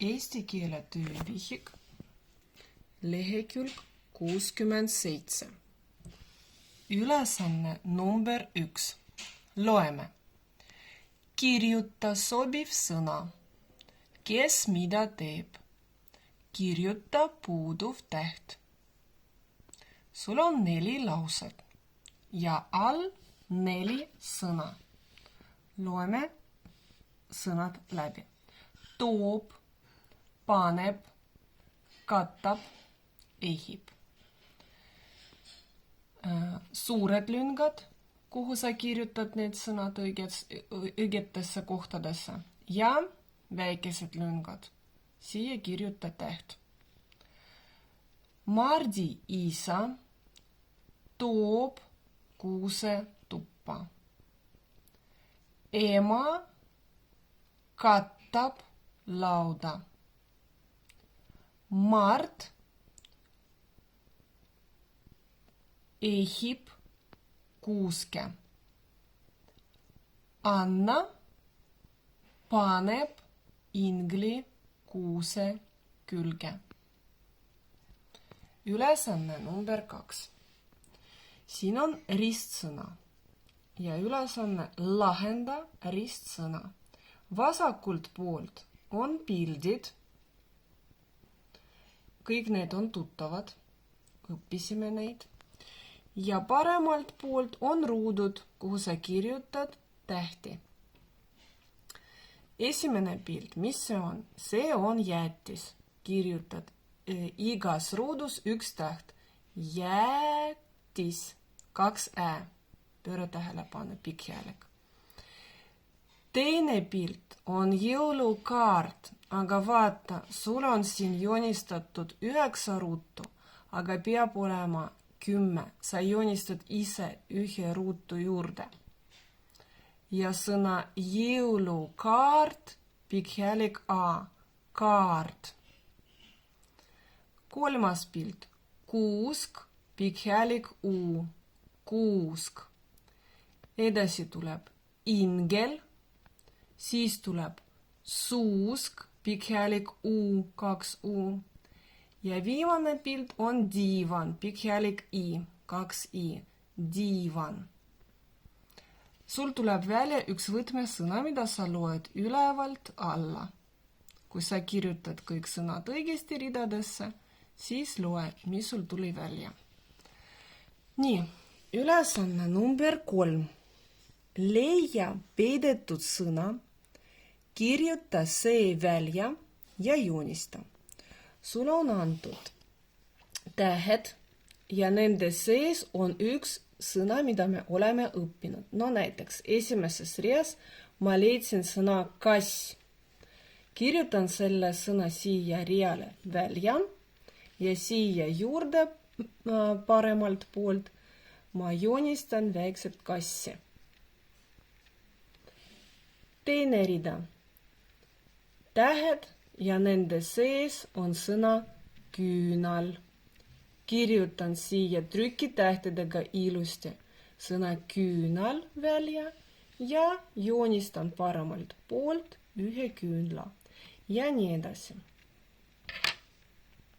Eesti keele töövihik, lehekülg 67. Ülesanne number 1. Loeme. Kirjuta sobiv sõna. Kes mida teeb? Kirjuta puuduv täht. Sul on 4 lauset ja all 4 sõna. Loeme sõnad läbi. Toob, paneb, katab, ehib. Suured lüngad, kuhu sa kirjutad need sõnad õigetesse kohtadesse, ja väikesed lüngad. Siia kirjuta täht. Mardi isa toob kuuse tuppa. Ema katab lauda. Mart ehib kuuske. Anna paneb ingli kuuse külge. Ülesanne number 2. Siin on ristsõna ja ülesanne lahenda ristsõna. Vasakult poolt on pildid. Kõik need on tuttavad. Õppisime neid. Ja paremalt poolt on ruudud, kuhu sa kirjutad tähti. Esimene pilt, mis see on? See on jäätis. Kirjutad igas ruudus 1 täht. Jäätis. 2 ä. Pööra tähelepanu, pikk häälega. Teine pilt on jõulukaart, aga vaata, sul on siin joonistatud 9 ruutu, aga peab olema 10. Sa joonistad ise 1 ruutu juurde. Ja sõna jõulukaart, pikk häälik a, kaart. Kolmas pilt, kuusk, pikk häälik u, kuusk. Edasi tuleb ingel, siis tuleb suusk, pikk häälik u, 2 u. Ja viimane pilt on diivan, pikk häälik i, 2 i, diivan. Sul tuleb välja üks võtmesõna, mida sa loed ülevalt alla. Kui sa kirjutad kõik sõnad õigesti ridadesse, siis loe, mis sul tuli välja. Nii, ülesanne number 3. Leia peidetud sõna, kirjuta see välja ja joonista. Sul on antud tähed ja nende sees on üks sõna, mida me oleme õppinud. No näiteks esimeses reas ma leidsin sõna kass. Kirjutan selle sõna siia reale välja ja siia juurde paremalt poolt ma joonistan väikset kassi. Teine rida. Tähed ja nende sees on sõna küünal. Kirjutan siia trükitähtedega ilusti sõna küünal välja ja joonistan paremalt poolt 1 küünla ja nii edasi.